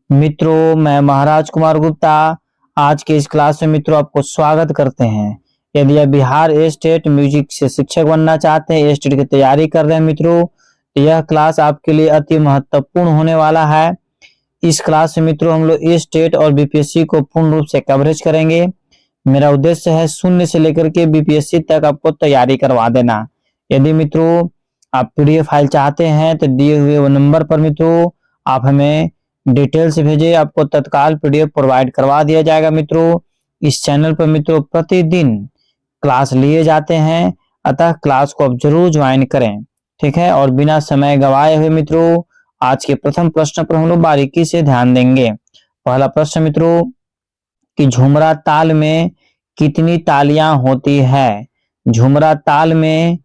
मित्रों, मैं महाराज कुमार गुप्ता आज के इस क्लास में मित्रों आपको स्वागत करते हैं। यदि आप बिहार स्टेट म्यूजिक से शिक्षक बनना चाहते हैं, स्टेट की तैयारी कर रहे हैं मित्रों, तो यह क्लास आपके लिए अति महत्वपूर्ण होने वाला है। इस क्लास में मित्रों हम लोग स्टेट और बीपीएससी को पूर्ण रूप से कवरेज करेंगे। मेरा उद्देश्य है शून्य से लेकर के बीपीएससी तक आपको तैयारी करवा देना। यदि मित्रों आप पीडीएफ फाइल चाहते हैं तो दिए हुए नंबर पर मित्रों आप हमें डिटेल से भेजिए, आपको तत्काल पीडीएफ प्रोवाइड करवा दिया जाएगा। मित्रों इस चैनल पर मित्रों प्रतिदिन क्लास लिए जाते हैं, अतः क्लास को आप जरूर ज्वाइन करें, ठीक है। और बिना समय गवाए हुए मित्रों आज के प्रथम प्रश्न पर हम लोग बारीकी से ध्यान देंगे। पहला प्रश्न मित्रों कि झुमरा ताल में कितनी तालियां होती है। झुमरा ताल में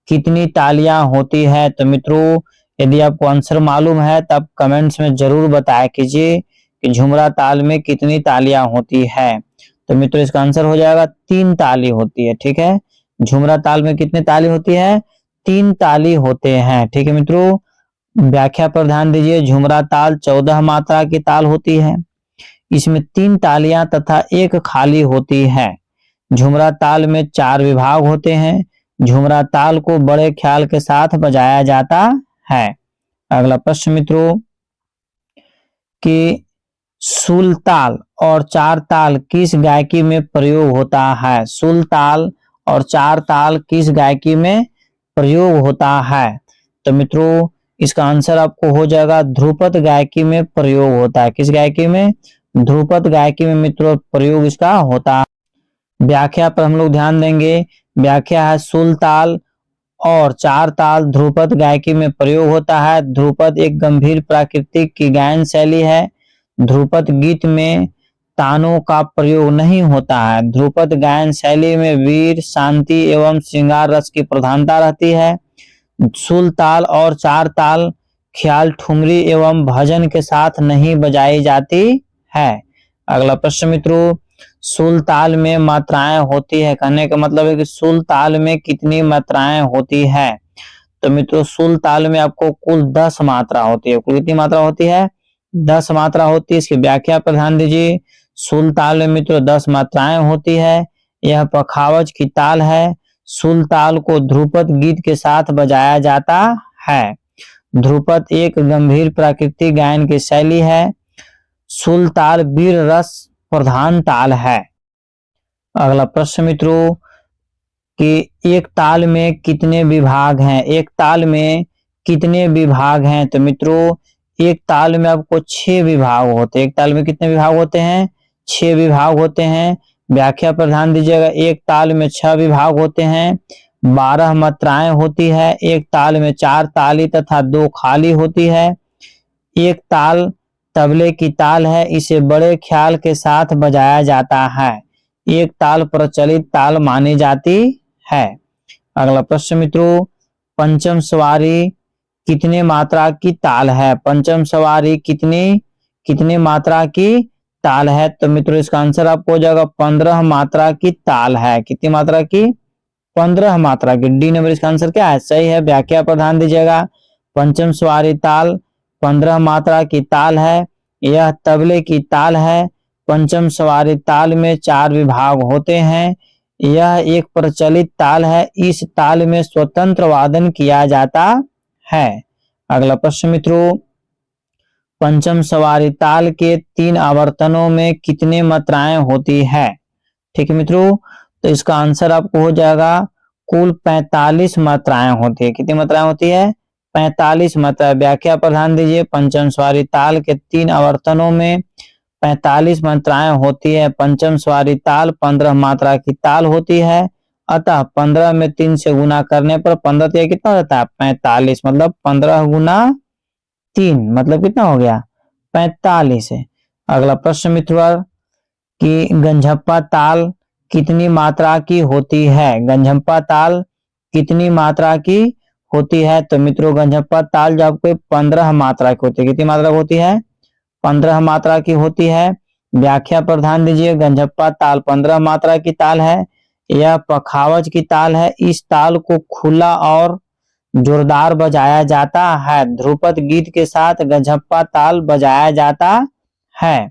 कितनी तालियां होती है। तो मित्रों यदि आपको आंसर मालूम है तो आप कमेंट्स में जरूर बताया कीजिए कि झुमरा ताल में कितनी तालियां होती है। तो मित्रों इसका आंसर हो जाएगा 3 ताली होती है, ठीक है। झुमरा ताल में कितनी ताली होती है? 3 ताली होते हैं, ठीक है मित्रों। व्याख्या पर ध्यान दीजिए। झुमरा ताल 14 मात्रा की ताल होती है। इसमें 3 तालियां तथा एक खाली होती है। झुमरा ताल में 4 विभाग होते हैं। झुमरा ताल को बड़े ख्याल के साथ बजाया जाता है। अगला प्रश्न मित्रों कि सुल ताल और 4 ताल किस गायकी में प्रयोग होता है। सुल ताल और 4 ताल किस गायकी में प्रयोग होता है। तो मित्रों इसका आंसर आपको हो जाएगा ध्रुपद गायकी में प्रयोग होता है। किस गायकी में? ध्रुपद गायकी में मित्रों प्रयोग इसका होता है। व्याख्या पर हम लोग ध्यान देंगे। व्याख्या है सुल ताल और 4 ताल ध्रुपद गायकी में प्रयोग होता है। ध्रुपद एक गंभीर प्राकृतिक की गायन शैली है। ध्रुपद गीत में तानों का प्रयोग नहीं होता है। ध्रुपद गायन शैली में वीर, शांति एवं श्रृंगार रस की प्रधानता रहती है। सुल ताल और 4 ताल ख्याल, ठुमरी एवं भजन के साथ नहीं बजाई जाती है। अगला प्रश्न मित्रों सुल ताल में मात्राएं होती है। कहने का मतलब है कि सुल ताल में कितनी मात्राएं होती है। तो मित्रों सुल ताल में आपको कुल 10 मात्रा होती है। कुल कितनी मात्रा होती है? 10 मात्रा होती है। इसकी व्याख्या पर ध्यान दीजिए। सुल ताल में मित्रों 10 मात्राएं होती है। यह पखावज की ताल है। सुल ताल को ध्रुपद गीत के साथ बजाया जाता है। ध्रुपद एक गंभीर प्राकृतिक गायन की शैली है। सुल ताल वीर रस प्रधान ताल है। अगला प्रश्न मित्रों कि एक ताल में कितने विभाग हैं। एक ताल में कितने विभाग हैं। तो मित्रों एक ताल में आपको 6 विभाग होते हैं। एक ताल में कितने विभाग होते हैं? 6 विभाग होते हैं। व्याख्या पर ध्यान दीजिएगा। एक ताल में 6 विभाग होते हैं। 12 मात्राएं होती है। एक ताल में 4 ताली तथा 2 खाली होती है। एक ताल तबले की ताल है। इसे बड़े ख्याल के साथ बजाया जाता है। एक ताल प्रचलित ताल मानी जाती है। अगला प्रश्न मित्रों पंचम सवारी कितने मात्रा की ताल है। पंचम सवारी कितने मात्रा की ताल है। तो मित्रों इसका आंसर आपको हो जाएगा 15 मात्रा की ताल है। कितनी मात्रा की? 15 मात्रा की। डी नंबर इसका आंसर क्या है? सही है। व्याख्या पर ध्यान दीजिएगा। पंचम सवारी ताल 15 मात्रा की ताल है। यह तबले की ताल है। पंचम सवारी ताल में 4 विभाग होते हैं। यह एक प्रचलित ताल है। इस ताल में स्वतंत्र वादन किया जाता है। अगला प्रश्न मित्रों पंचम सवारी ताल के 3 आवर्तनों में कितने मात्राएं होती है। ठीक है मित्रों, तो इसका आंसर आपको हो जाएगा कुल 45 मात्राएं होती है। कितनी मात्राएं होती है? 45 मात्रा। व्याख्या पर ध्यान दीजिए। पंचम सवारी ताल के 3 आवर्तनों में 45 मात्राएं होती है। पंचम सवारी ताल 15 मात्रा की ताल होती है। अतः 15 में 3 से गुना करने पर 15 कितना रहता है? 45। मतलब 15 गुना 3 मतलब कितना हो गया? 45 है। अगला प्रश्न मित्रों कि गंझप्पा ताल कितनी मात्रा की होती है। गंझप्पा ताल कितनी मात्रा की होती है। तो मित्रों गंझप्पा ताल जो आपको 15 मात्रा की होती है। कितनी मात्रा होती है? 15 मात्रा की होती है। व्याख्या पर ध्यान दीजिए। गंझप्पा ताल 15 मात्रा की ताल है। यह पखावज की ताल है। इस ताल को खुला और जोरदार बजाया जाता है। ध्रुपद गीत के साथ गंझप्पा ताल बजाया जाता है।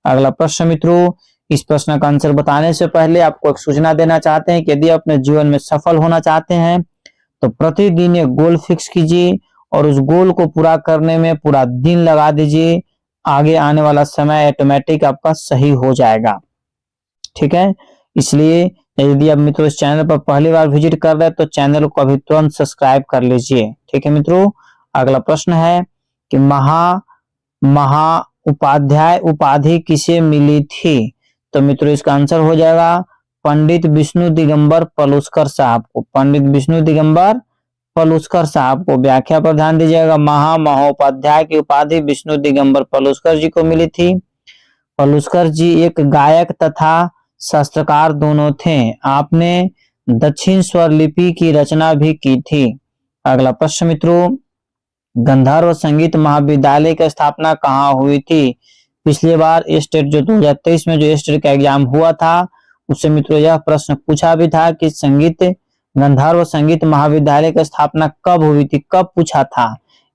अगला प्रश्न मित्रों, इस प्रश्न का आंसर बताने से पहले आपको एक सूचना देना चाहते हैं कि यदि अपने जीवन में सफल होना चाहते हैं तो प्रतिदिन एक गोल फिक्स कीजिए और उस गोल को पूरा करने में पूरा दिन लगा दीजिए। आगे आने वाला समय ऑटोमेटिक आपका सही हो जाएगा। ठीक है, इसलिए यदि आप मित्रों इस चैनल पर पहली बार विजिट कर रहे हैं तो चैनल को अभी तुरंत सब्सक्राइब कर लीजिए। ठीक है मित्रों, अगला प्रश्न है कि महा उपाध्याय उपाधि किसे मिली थी? तो मित्रों इसका आंसर हो जाएगा पंडित विष्णु दिगंबर पलुस्कर साहब को। पंडित विष्णु दिगंबर पलुस्कर साहब को। व्याख्या पर ध्यान दीजिएगा। महोपाध्याय की उपाधि विष्णु दिगंबर पलुस्कर जी को मिली थी। पलुस्कर जी एक गायक तथा शास्त्रकार दोनों थे। आपने दक्षिण स्वर लिपि की रचना भी की थी। अगला प्रश्न मित्रों, गंधर्व संगीत महाविद्यालय की स्थापना कहाँ हुई थी? पिछली बार स्टेट जो 2023 में जो स्टेट का एग्जाम हुआ था उससे मित्रों यह प्रश्न पूछा भी था कि गंधर्व संगीत महाविद्यालय की स्थापना कब हुई थी, कब पूछा था।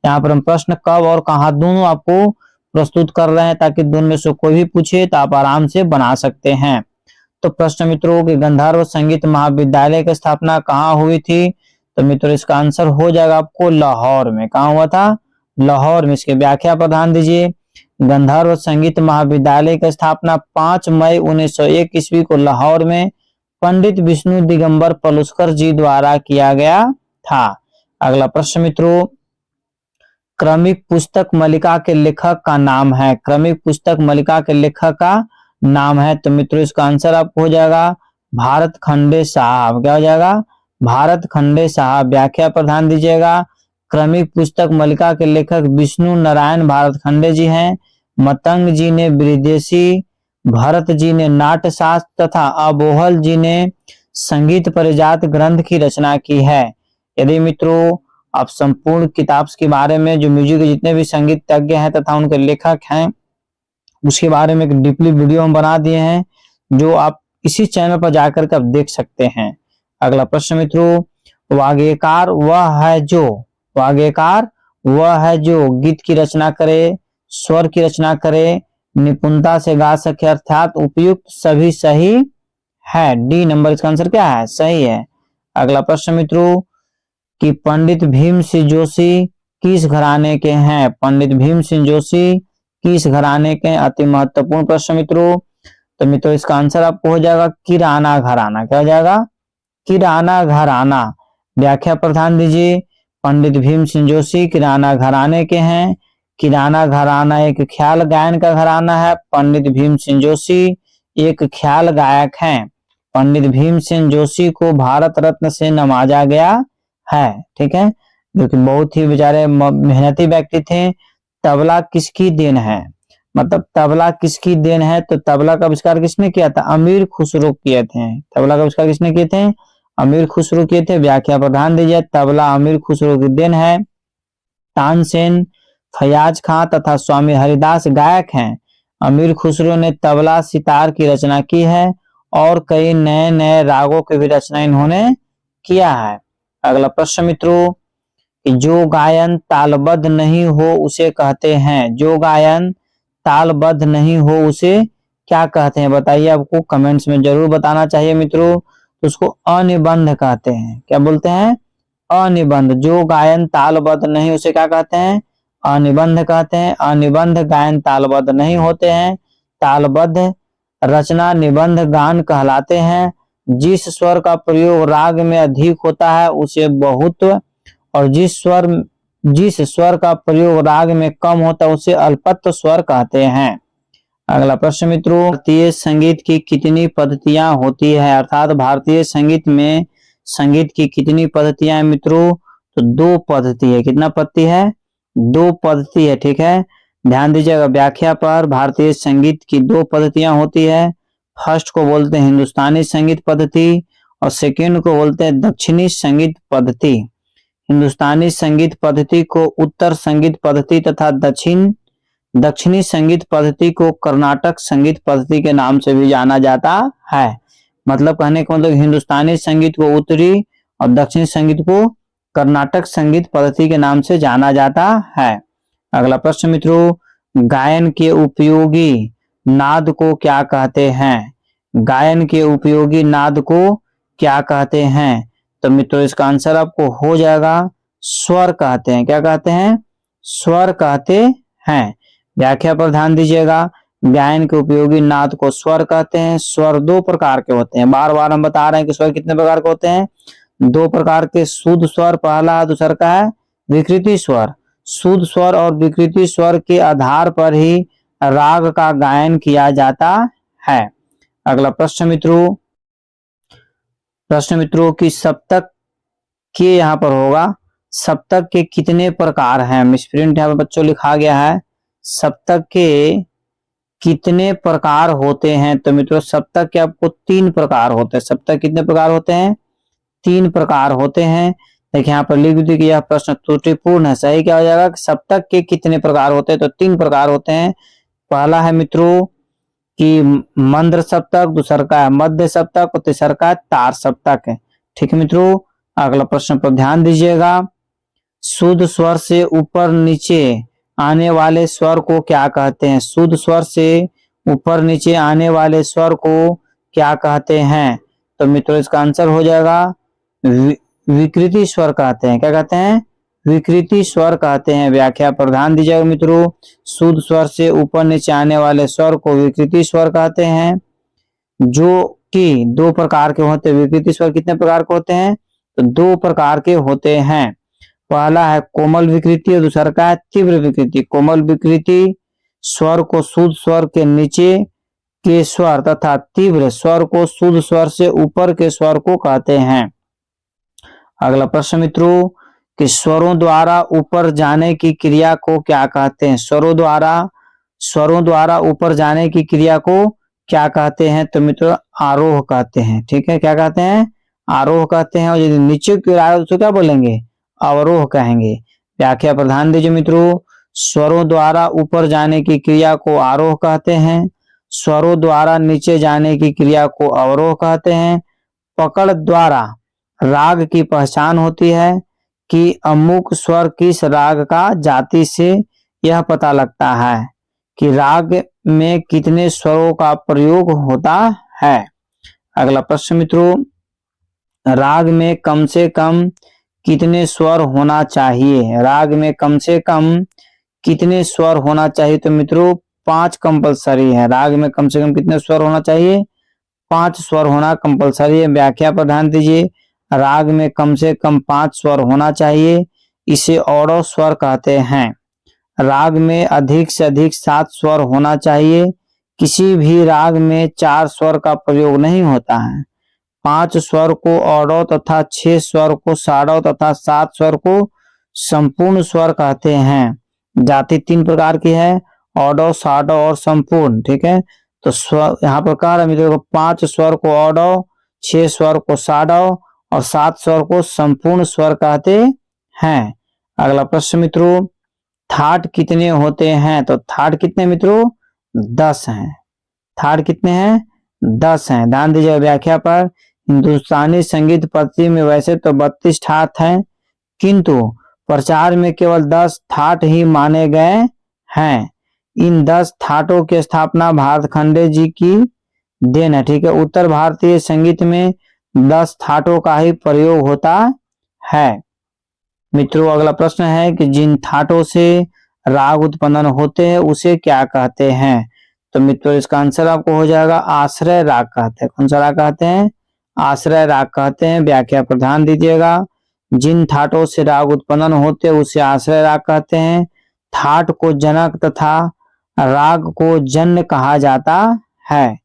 यहाँ पर हम प्रश्न कब और कहाँ दोनों आपको प्रस्तुत कर रहे हैं ताकि दोनों में से कोई भी पूछे तो आप आराम से बना सकते हैं। तो प्रश्न मित्रों कि गंधर्व संगीत महाविद्यालय की स्थापना कहाँ हुई थी? तो मित्रों इसका आंसर हो जाएगा आपको लाहौर में। कहाँ हुआ था? लाहौर में। इसके व्याख्या पर ध्यान दीजिए। गंधर्व संगीत महाविद्यालय की स्थापना 5 मई 1901 ईस्वी को लाहौर में पंडित विष्णु दिगंबर पलुस्कर जी द्वारा किया गया था। अगला प्रश्न मित्रों, क्रमिक पुस्तक मालिका के लेखक का नाम है। क्रमिक पुस्तक मालिका के लेखक का नाम है। तो मित्रों इसका आंसर आपको हो जाएगा भारत खंडे साहब। क्या हो जाएगा? भारत खंडे साहब। व्याख्या पर ध्यान दीजिएगा। क्रमिक पुस्तक मालिका के लेखक विष्णु नारायण भारत खंडे जी हैं। मतंग जी ने विदेशी, भरत जी ने नाट्य शास्त्र तथा अबोहल जी ने संगीत परिजात ग्रंथ की रचना की है। यदि मित्रों आप संपूर्ण किताब के बारे में जो म्यूजिक के जितने भी संगीतज्ञ हैं तथा उनके लेखक हैं उसके बारे में एक डीपली वीडियो हम बना दिए हैं जो आप इसी चैनल पर जाकर के आप देख सकते हैं। अगला प्रश्न मित्रों, वाग्यकार वह है जो गीत की रचना करे, स्वर की रचना करे, निपुणता से गा सके अर्थात उपयुक्त सभी सही है। डी नंबर इसका आंसर क्या है? सही है। अगला प्रश्न मित्रों कि पंडित भीम सिंह जोशी किस घराने के हैं? पंडित भीम सिंह जोशी किस घराने के? अति महत्वपूर्ण प्रश्न मित्रों। तो मित्रों इसका आंसर आपको हो जाएगा किराना घराना। क्या हो जाएगा? किराना घराना। व्याख्या पर ध्यान दीजिए। पंडित भीम सिंह जोशी किराना घराने के हैं। किराना घराना एक ख्याल गायन का घराना है। पंडित भीम सिंह जोशी एक ख्याल गायक हैं। पंडित भीम सिंह जोशी को भारत रत्न से नवाजा गया है। ठीक है, जो कि बहुत ही बेचारे मेहनती व्यक्ति थे। तबला किसकी देन है? मतलब तबला किसकी देन है? तो तबला का आविष्कार किसने किया था? अमीर खुसरो किए थे। तबला का आविष्कार किसने किए थे? अमीर खुसरो किए थे। व्याख्या पर ध्यान दीजिए। तबला अमीर खुसरो की देन है। तानसेन, फयाज खां तथा स्वामी हरिदास गायक हैं। अमीर खुसरो ने तबला सितार की रचना की है और कई नए नए रागों की भी रचना इन्होंने किया है। अगला प्रश्न मित्रों, जो गायन तालबद्ध नहीं हो उसे कहते हैं। जो गायन तालबद्ध नहीं हो उसे क्या कहते हैं? बताइए, आपको कमेंट्स में जरूर बताना चाहिए मित्रों। तो उसको अनिबंध कहते हैं। क्या बोलते हैं? अनिबंध। जो गायन तालबद्ध नहीं उसे क्या कहते हैं? अनिबंध कहते हैं। अनिबंध गायन तालबद्ध नहीं होते हैं। तालबद्ध रचना निबंध गान कहलाते हैं। जिस स्वर का प्रयोग राग में अधिक होता है उसे बहुत, और जिस स्वर का प्रयोग राग में कम होता है उसे अल्पत्व स्वर कहते हैं। अगला प्रश्न मित्रों, भारतीय संगीत की कितनी पद्धतियां होती है? अर्थात भारतीय संगीत में संगीत की कितनी पद्धतियां मित्रों? तो 2 पद्धति है। कितना पद्धति है? 2 पद्धति है। ठीक है, ध्यान दीजिएगा। व्याख्या पर भारतीय संगीत की 2 पद्धतियां होती है। फर्स्ट को बोलते हैं हिंदुस्तानी संगीत पद्धति और सेकंड को बोलते हैं दक्षिणी संगीत पद्धति। हिंदुस्तानी संगीत पद्धति को उत्तर संगीत पद्धति तथा दक्षिणी संगीत पद्धति को कर्नाटक संगीत पद्धति के नाम से भी जाना जाता है। मतलब कहने का मतलब हिंदुस्तानी संगीत को उत्तरी और दक्षिणी संगीत को कर्नाटक संगीत पद्धति के नाम से जाना जाता है। अगला प्रश्न मित्रों, गायन के उपयोगी नाद को क्या कहते हैं? गायन के उपयोगी नाद को क्या कहते हैं? तो मित्रों इसका आंसर आपको हो जाएगा स्वर कहते हैं। क्या कहते हैं? स्वर कहते हैं। व्याख्या पर ध्यान दीजिएगा। गायन के उपयोगी नाद को स्वर कहते हैं। स्वर दो प्रकार के होते हैं। बार बार हम बता रहे हैं कि स्वर कितने प्रकार के होते हैं? दो प्रकार के शुद्ध स्वर पहला, दूसरा का है विकृति स्वर। शुद्ध स्वर और विकृति स्वर के आधार पर ही राग का गायन किया जाता है। अगला प्रश्न मित्रों की सप्तक के यहाँ पर होगा, सप्तक के कितने प्रकार हैं? मिसप्रिंट यहाँ पर बच्चों लिखा गया है, सप्तक के कितने प्रकार होते हैं? तो मित्रों सप्तक के आपको 3 प्रकार होते हैं। सप्तक कितने प्रकार होते हैं? 3 प्रकार होते हैं। देखिए यहाँ पर लिख दी कि यह प्रश्न त्रुटिपूर्ण है। सही क्या हो जाएगा? सप्तक के कितने प्रकार होते हैं? तो 3 प्रकार होते हैं। पहला है मित्रों कि मंद्र सप्तक, दूसरा का है मध्य सप्तक और तीसरा का है तार सप्तक है। ठीक है मित्रों, अगला प्रश्न पर ध्यान दीजिएगा। शुद्ध स्वर से ऊपर नीचे आने वाले स्वर को क्या कहते हैं? शुद्ध स्वर से ऊपर नीचे आने वाले स्वर को क्या कहते हैं? तो मित्रों इसका आंसर हो जाएगा विकृति स्वर कहते हैं। क्या कहते हैं? विकृति स्वर कहते हैं। व्याख्या पर ध्यान दीजिएगा मित्रों। शुद्ध स्वर से ऊपर नीचे आने वाले स्वर को विकृति स्वर कहते हैं, जो कि 2 प्रकार के होते हैं। विकृति स्वर कितने प्रकार के होते हैं? तो 2 प्रकार के होते हैं। पहला है कोमल विकृति और दूसरा का है तीव्र विकृति। कोमल विकृति स्वर को शुद्ध स्वर के नीचे के स्वर तथा तीव्र स्वर को शुद्ध स्वर से ऊपर के स्वर को कहते हैं। अगला प्रश्न मित्रों कि स्वरों द्वारा ऊपर जाने की क्रिया को क्या कहते हैं? स्वरों द्वारा ऊपर जाने की क्रिया को क्या कहते हैं? तो मित्रों आरोह कहते हैं। ठीक है, क्या कहते हैं? आरोह कहते हैं। और यदि नीचे की ओर तो क्या बोलेंगे? अवरोह कहेंगे। व्याख्या पर ध्यान दीजिए मित्रों। स्वरों द्वारा ऊपर जाने की क्रिया को आरोह कहते हैं। स्वरों द्वारा नीचे जाने की क्रिया को अवरोह कहते हैं। पकड़ द्वारा राग की पहचान होती है कि अमुक स्वर किस राग का जाति से यह पता लगता है कि राग में कितने स्वरों का प्रयोग होता है। अगला प्रश्न मित्रों, राग में कम से कम कितने स्वर होना चाहिए? राग में कम से कम कितने स्वर होना चाहिए? तो मित्रों 5 कंपलसरी है। राग में कम से कम कितने स्वर होना चाहिए? 5 स्वर होना कंपलसरी है। व्याख्या पर ध्यान दीजिए। राग में कम से कम 5 स्वर होना चाहिए, इसे औडव स्वर कहते हैं। राग में अधिक से अधिक 7 स्वर होना चाहिए। किसी भी राग में 4 स्वर का प्रयोग नहीं होता है। 5 स्वर को औडव तथा 6 स्वर को साडव तथा 7 स्वर को संपूर्ण स्वर कहते हैं। जाति 3 प्रकार की है, औडव, साडव और संपूर्ण। ठीक है, तो स्वर यहाँ पर कह रहा मित्रों 5 स्वर को औडव, 6 स्वर को साडव और 7 स्वर को संपूर्ण स्वर कहते हैं। अगला प्रश्न मित्रों, थाट कितने होते हैं? तो थाट कितने मित्रों? 10 हैं। थाट कितने हैं? 10 हैं। ध्यान दीजिए व्याख्या पर। हिंदुस्तानी संगीत पद्धति में वैसे तो 32 ठाट हैं, किंतु प्रचार में केवल 10 ठाट ही माने गए हैं। इन 10 ठाटों की स्थापना भारतखंडे जी की देन है। ठीक है, उत्तर भारतीय संगीत में 10 ठाटों का ही प्रयोग होता है। मित्रों अगला प्रश्न है कि जिन ठाटों से राग उत्पन्न होते हैं उसे क्या कहते हैं? तो मित्रों इसका आंसर आपको हो जाएगा आश्रय राग कहते हैं। कौन सा राग कहते हैं? आश्रय राग कहते हैं। व्याख्या पर ध्यान दीजिएगा। जिन ठाटों से राग उत्पन्न होते हैं उसे आश्रय राग कहते हैं। ठाट को जनक तथा राग को जन्य कहा जाता है।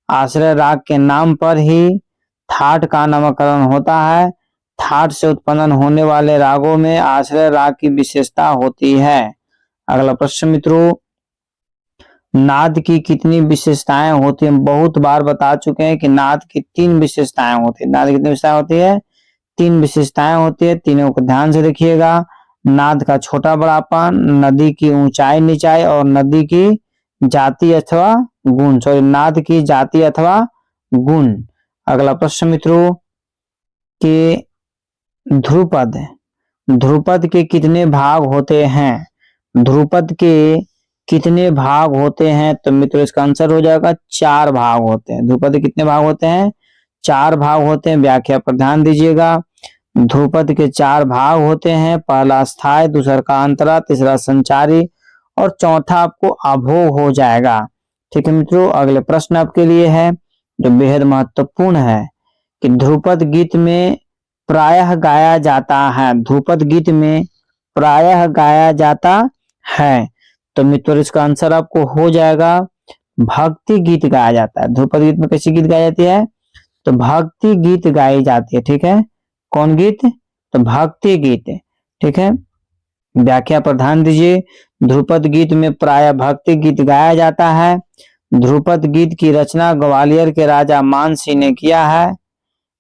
आश्रय राग के नाम पर ही ठाट का नामकरण होता है। ठाट से उत्पन्न होने वाले रागों में आश्रय राग की विशेषता होती है। अगला प्रश्न मित्रों, नाद की कितनी विशेषताएं होती हैं? बहुत बार बता चुके हैं कि नाद की 3 विशेषताएं होती है। नाद की कितनी विशेषताएं होती है? 3 विशेषताएं होती है। तीनों को ध्यान से देखिएगा। नाद का छोटा बड़ापन, नदी की ऊंचाई नीचाई और नदी की जाति अथवा गुण। सॉरी, नाद की जाति अथवा गुण। अगला प्रश्न मित्रों के ध्रुपद के कितने भाग होते हैं? ध्रुपद के कितने भाग होते हैं? तो मित्रों इसका आंसर हो जाएगा 4 भाग होते हैं। ध्रुपद के कितने भाग होते हैं? 4 भाग होते हैं। व्याख्या पर ध्यान दीजिएगा। ध्रुपद के 4 भाग होते हैं। पहला स्थायी, दूसरा का अंतरा, तीसरा संचारी और चौथा आपको अभोग हो जाएगा। ठीक है मित्रों, अगले प्रश्न आपके लिए है जो बेहद महत्वपूर्ण है कि ध्रुपद गीत में प्रायः गाया जाता है। ध्रुपद गीत में प्रायः गाया जाता है। तो मित्रों इसका आंसर आपको हो जाएगा भक्ति गीत गाया जाता है। ध्रुपद गीत में कैसी गीत गाई जाती है? तो भक्ति गीत गाई जाती है। ठीक है, कौन गीत? तो भक्ति गीत। ठीक है, व्याख्या पर ध्यान दीजिए। ध्रुपद गीत में प्राय भक्ति गीत गाया जाता है। ध्रुपद गीत की रचना ग्वालियर के राजा मान सिंह ने किया है।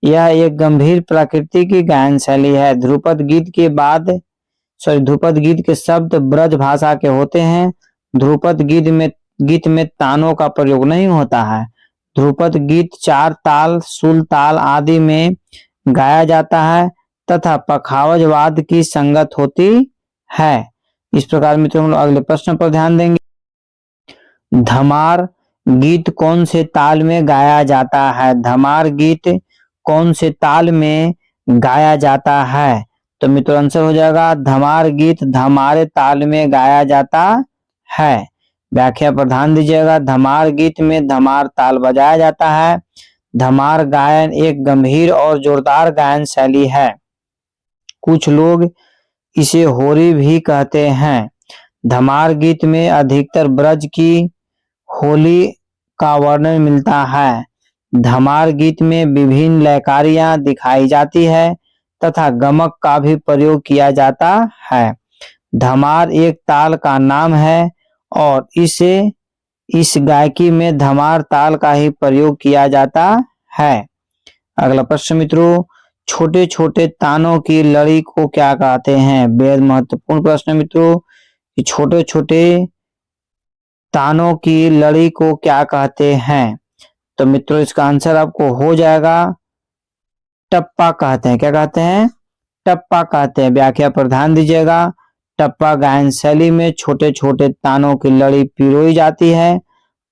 यह एक गंभीर प्रकृति की गायन शैली है। ध्रुपद गीत के शब्द ब्रज भाषा के होते हैं। ध्रुपद गीत में तानों का प्रयोग नहीं होता है। ध्रुपद गीत 4 ताल, सुल ताल आदि में गाया जाता है तथा पखावज वाद्य की संगत होती है। इस प्रकार मित्रों हम लोग अगले प्रश्न पर ध्यान देंगे। धमार गीत कौन से ताल में गाया जाता है? धमार गीत कौन से ताल में गाया जाता है? तो मित्रों आंसर हो जाएगा धमार गीत धमारे ताल में गाया जाता है। व्याख्या पर ध्यान दीजिएगा। धमार गीत में धमार ताल बजाया जाता है। धमार गायन एक गंभीर और जोरदार गायन शैली है। कुछ लोग इसे होरी भी कहते हैं। धमार गीत में अधिकतर ब्रज की होली का वर्णन मिलता है। धमार गीत में विभिन्न लयकारियां दिखाई जाती है तथा गमक का भी प्रयोग किया जाता है। धमार एक ताल का नाम है और इस गायकी में धमार ताल का ही प्रयोग किया जाता है। अगला प्रश्न मित्रों, छोटे छोटे तानों की लड़ी को क्या कहते हैं? बेहद महत्वपूर्ण प्रश्न मित्रों कि छोटे छोटे तानों की लड़ी को क्या कहते हैं? तो मित्रों इसका आंसर आपको हो जाएगा टप्पा कहते हैं। क्या कहते हैं? टप्पा कहते हैं। व्याख्या पर ध्यान दीजिएगा। टप्पा गायन शैली में छोटे छोटे तानों की लड़ी पिरोई जाती है।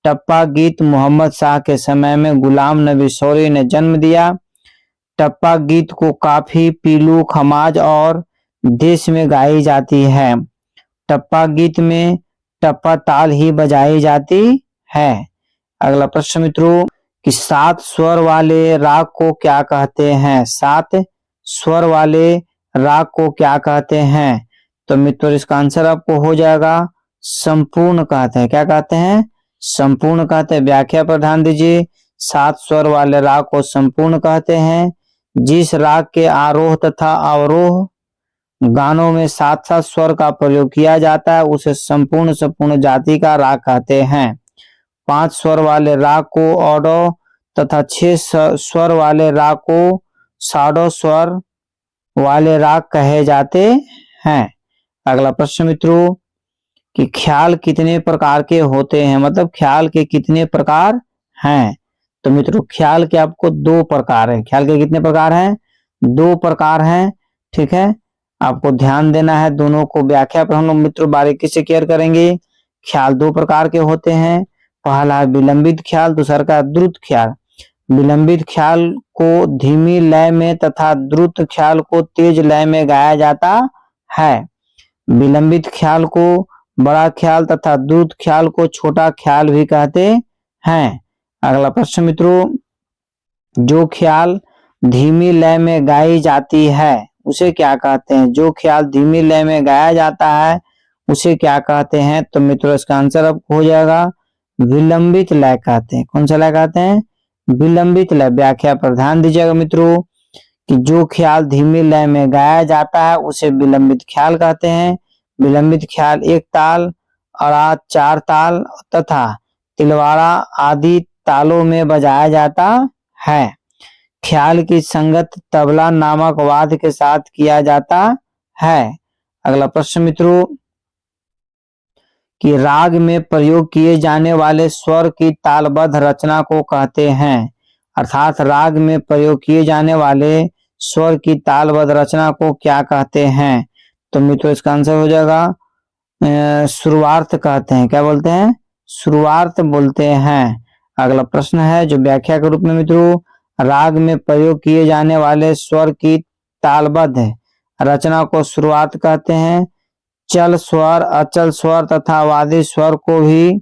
टप्पा गीत मोहम्मद शाह के समय में गुलाम नबी सौरी ने जन्म दिया। टप्पा गीत को काफी, पीलू, खमाज और देश में गाई जाती है। टप्पा गीत में टप्पा ताल ही बजाई जाती है। अगला प्रश्न मित्रों कि 7 स्वर वाले राग को क्या कहते हैं? 7 स्वर वाले राग को क्या कहते हैं? तो मित्रों इसका आंसर आपको हो जाएगा संपूर्ण कहते हैं। क्या कहते हैं? संपूर्ण कहते हैं। व्याख्या पर ध्यान दीजिए। 7 स्वर वाले राग को संपूर्ण कहते हैं। जिस राग के आरोह तथा अवरोह गानों में 7-7 स्वर का प्रयोग किया जाता है उसे संपूर्ण जाति का राग कहते हैं। 5 स्वर वाले राग को ऑडो तथा 6 स्वर वाले राग को साडो स्वर वाले राग कहे जाते हैं। अगला प्रश्न मित्रों कि ख्याल कितने प्रकार के होते हैं? मतलब ख्याल के कितने प्रकार हैं? तो मित्रों ख्याल के आपको 2 प्रकार है। ख्याल के कितने प्रकार हैं? 2 प्रकार हैं। ठीक है, आपको ध्यान देना है दोनों को। व्याख्या पर हम लोग मित्रों बारीकी से केयर करेंगे। ख्याल 2 प्रकार के होते हैं। पहला है विलंबित ख्याल, दूसरा का द्रुत ख्याल। विलंबित ख्याल को धीमी लय में तथा द्रुत ख्याल को तेज लय में गाया जाता है। विलंबित ख्याल को बड़ा ख्याल तथा द्रुत ख्याल को छोटा ख्याल भी कहते हैं। अगला प्रश्न मित्रों, जो ख्याल धीमी लय में गाई जाती है उसे क्या कहते हैं? जो ख्याल धीमी लय में गाया जाता है उसे क्या कहते हैं? तो मित्रों इसका आंसर आपको हो जाएगा विलंबित लय कहते हैं। कौन सा लय कहते हैं? विलंबित लय। व्याख्या पर ध्यान दीजिएगा मित्रों कि जो ख्याल धीमी लय में गाया जाता है उसे विलंबित ख्याल कहते हैं। विलंबित ख्याल 1 ताल, अड़ात 4 ताल तथा तिलवाड़ा आदि तालों में बजाया जाता है। ख्याल की संगत तबला नामक वाद्य के साथ किया जाता है। अगला प्रश्न मित्रों कि राग में प्रयोग किए जाने वाले स्वर की तालबद्ध रचना को कहते हैं। अर्थात राग में प्रयोग किए जाने वाले स्वर की तालबद्ध रचना को क्या कहते हैं? तो मित्रों इसका आंसर हो जाएगा शुरुआर्थ कहते हैं। क्या बोलते हैं? शुरुआर्थ बोलते हैं। अगला प्रश्न है जो व्याख्या के रूप में मित्रों, राग में प्रयोग किए जाने वाले स्वर की तालबद्ध रचना को शुरुआत कहते हैं। चल स्वर, अचल स्वर तथा वादी स्वर को भी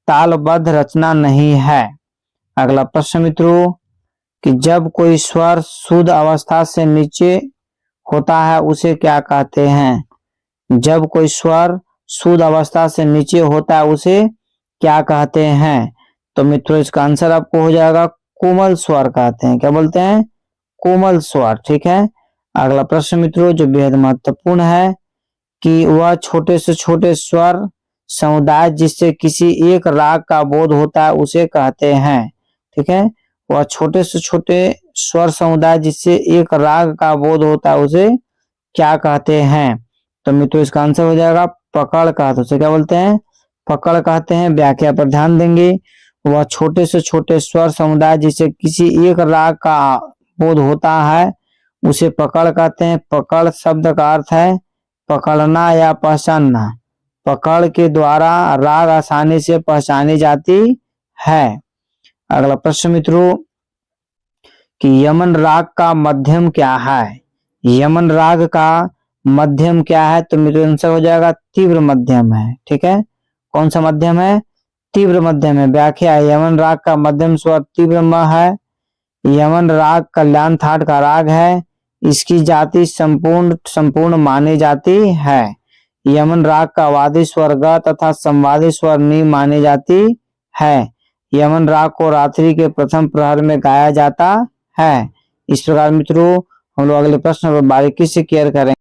तालबद्ध रचना नहीं है। अगला प्रश्न मित्रों कि जब कोई स्वर शुद्ध अवस्था से नीचे होता है उसे क्या कहते हैं? जब कोई स्वर शुद्ध अवस्था से नीचे होता है उसे क्या कहते हैं? तो मित्रों इसका आंसर आपको हो जाएगा कोमल स्वर कहते हैं। क्या बोलते हैं? कोमल स्वर। ठीक है। अगला प्रश्न मित्रों जो बेहद महत्वपूर्ण है कि वह छोटे से छोटे स्वर समुदाय जिससे किसी एक राग का बोध होता है उसे कहते हैं। ठीक है। वह छोटे से छोटे स्वर समुदाय जिससे एक राग का बोध होता है उसे क्या कहते हैं? तो मित्रों इसका आंसर हो जाएगा पकड़ कहते हैं। उसे क्या बोलते हैं? पकड़ कहते हैं। व्याख्या पर ध्यान देंगे। वह छोटे से छोटे स्वर समुदाय जिससे किसी एक राग का बोध होता है उसे पकड़ कहते हैं। पकड़ शब्द का अर्थ है पकड़ना या पहचानना। पकड़ के द्वारा राग आसानी से पहचानी जाती है। अगला प्रश्न मित्रों कि यमन राग का मध्यम क्या है? यमन राग का मध्यम क्या है? तो मित्रों आंसर हो जाएगा तीव्र मध्यम है। ठीक है। कौन सा मध्यम है? तीव्र मध्यम है। व्याख्या, यमन राग का मध्यम स्वर तीव्र म है। यमन राग कल्याण थाट का राग है। इसकी जाति संपूर्ण मानी जाती है। यमन राग का वादी स्वर ग तथा संवादी स्वर नी मानी जाती है। यमन राग को रात्रि के प्रथम प्रहर में गाया जाता है। इस प्रकार मित्रों हम लोग अगले प्रश्न पर बारीकी से केयर करें।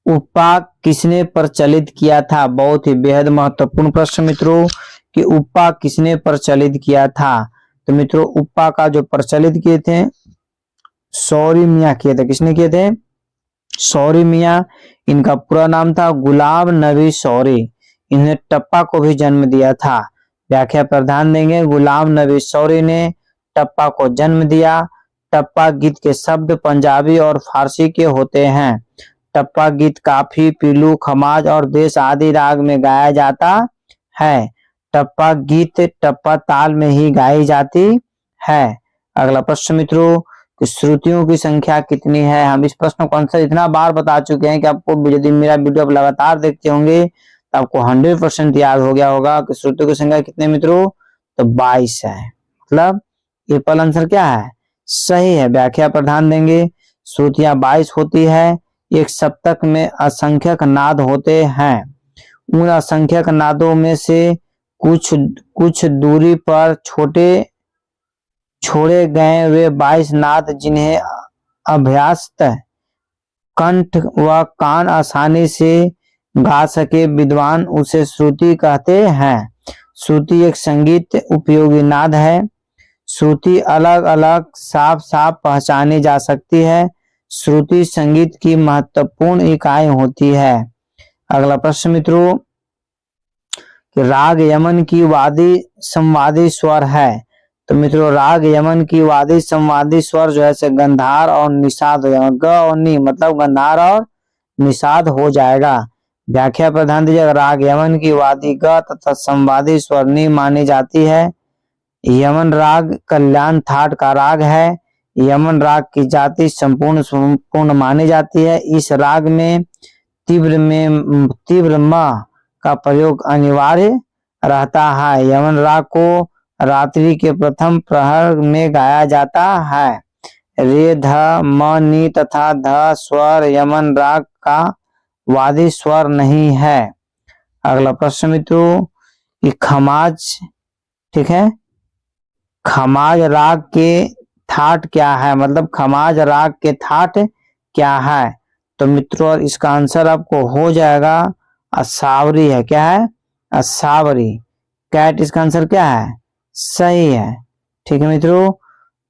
उपा किसने प्रचलित किया था? बहुत ही बेहद महत्वपूर्ण प्रश्न मित्रों कि उपा किसने प्रचलित किया था? तो मित्रों उपा का जो प्रचलित किए थे सौरी मियाँ किए थे। किसने किए थे? सौरी मियाँ। इनका पूरा नाम था गुलाम नबी सौरी। इन्हें टप्पा को भी जन्म दिया था। व्याख्या पर ध्यान देंगे। गुलाम नबी सौरी ने टप्पा को जन्म दिया। टप्पा गीत के शब्द पंजाबी और फारसी के होते हैं। टप्पा गीत काफी, पीलू, खमाज और देश आदि राग में गाया जाता है। टप्पा गीत टप्पा ताल में ही गाई जाती है। अगला प्रश्न मित्रों श्रुतियों की संख्या कितनी है? हम इस प्रश्न को आंसर इतना बार बता चुके हैं कि आपको यदि मेरा वीडियो आप लगातार देखते होंगे तो आपको 100% याद हो गया होगा कि श्रुतियों की संख्या कितने मित्रों? तो 22 है। मतलब ये पहला आंसर क्या है? सही है। व्याख्या पर ध्यान देंगे। श्रुतियां 22 होती है। एक सप्तक में असंख्यक नाद होते हैं। उन असंख्यक नादों में से कुछ दूरी पर छोड़े गए वे 22 नाद जिन्हें अभ्यस्त कंठ व कान आसानी से गा सके विद्वान उसे श्रुति कहते हैं। श्रुति एक संगीत उपयोगी नाद है। श्रुति अलग अलग साफ साफ पहचानी जा सकती है। श्रुति संगीत की महत्वपूर्ण इकाई होती है। अगला प्रश्न मित्रों कि राग यमन की वादी संवादी स्वर है। तो मित्रों राग यमन की वादी संवादी स्वर जो है गंधार और निषाद हो जाएगा। ग और नी मतलब गंधार और निषाद हो जाएगा। व्याख्या पर ध्यान दीजिएगा। राग यमन की वादी ग तथा संवादी स्वर नी मानी जाती है। यमन राग कल्याण थाट का राग है। यमन राग की जाति संपूर्ण मानी जाती है। इस राग में तीव्र म का प्रयोग अनिवार्य रहता है। यमन राग को रात्रि के प्रथम प्रहर में गाया जाता है। रे ध म नी तथा ध स्वर यमन राग का वादी स्वर नहीं है। अगला प्रश्न मित्रों कि खमाज, ठीक है, खमाज राग के थाट क्या है? मतलब खमाज राग के थाट क्या है? तो मित्रों इसका आंसर आपको हो जाएगा असावरी है। क्या है? असावरी। कैट इसका आंसर क्या है? सही है। ठीक है मित्रों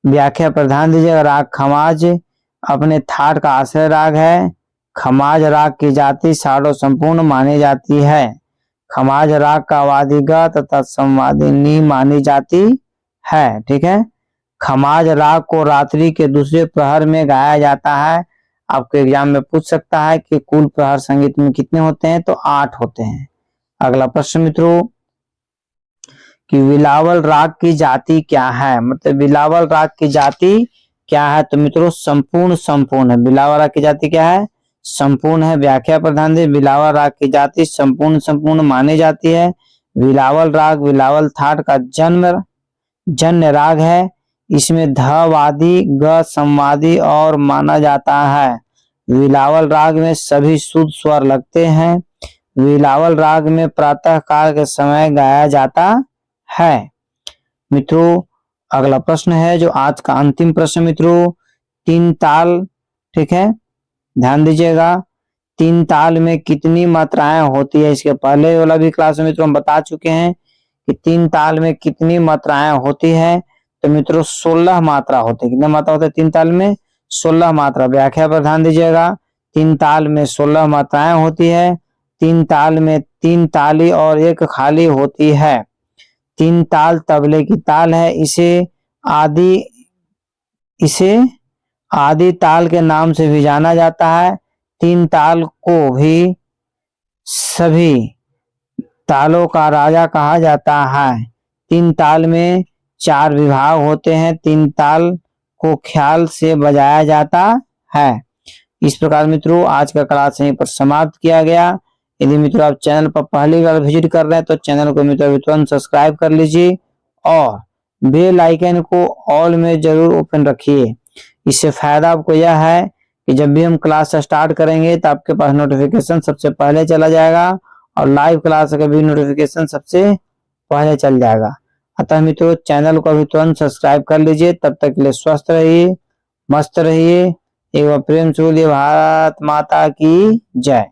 व्याख्या पर ध्यान दीजिएगा। राग खमाज अपने थाट का आश्रय राग है। खमाज राग की जाति साडो संपूर्ण मानी जाती है। खमाज राग का वादी ग तथा संवादी नी मानी जाती है। ठीक है। खमाज राग को रात्रि के दूसरे प्रहर में गाया जाता है। आपके एग्जाम में पूछ सकता है कि कुल प्रहार संगीत में कितने होते हैं, तो 8 होते हैं। अगला प्रश्न मित्रों कि बिलावल राग की जाति क्या है, मतलब बिलावल राग की जाति क्या है, तो मित्रों संपूर्ण संपूर्ण है। बिलावल राग की जाति क्या है, संपूर्ण है। व्याख्या पर ध्यान दें, बिलावल राग की जाति संपूर्ण संपूर्ण मानी जाती है। बिलावल राग बिलावल थाट का जन्य राग है। इसमें ध वादी ग संवादी और माना जाता है। बिलावल राग में सभी शुद्ध स्वर लगते हैं। बिलावल राग में प्रातः काल के समय गाया जाता है। मित्रों अगला प्रश्न है जो आज का अंतिम प्रश्न मित्रों, तीन ताल, ठीक है, ध्यान दीजिएगा। तीन ताल में कितनी मात्राएं होती है, इसके पहले वाला भी क्लास में मित्रों हम बता चुके हैं कि तीन ताल में कितनी मात्राएं होती है, तो मित्रों 16 मात्रा होती है। कितनी मात्रा होती है तीन ताल में, 16 मात्रा। व्याख्या पर ध्यान दीजिएगा, तीन ताल में 16 मात्राएं होती है। तीन ताल में 3 ताली और 1 खाली होती है। तीन ताल तबले की ताल है। इसे आदि ताल के नाम से भी जाना जाता है। तीन ताल को भी सभी तालों का राजा कहा जाता है। तीन ताल में 4 विभाग होते हैं। तीन ताल को ख्याल से बजाया जाता है। इस प्रकार मित्रों आज का क्लास यहीं पर समाप्त किया गया। यदि मित्रों आप चैनल पर पहली बार विजिट कर रहे हैं तो चैनल को मित्रों तुरंत सब्सक्राइब कर लीजिए और बेल आइकन को ऑल में जरूर ओपन रखिए। इससे फायदा आपको यह है कि जब भी हम क्लास स्टार्ट करेंगे तो आपके पास नोटिफिकेशन सबसे पहले चला जाएगा और लाइव क्लास का भी नोटिफिकेशन सबसे पहले चल जाएगा। अतः मित्रों चैनल को अभी तुरंत सब्सक्राइब कर लीजिए। तब तक के लिए स्वस्थ रहिए, मस्त रहिए। एक बार प्रेम से बोलिए भारत माता की जय।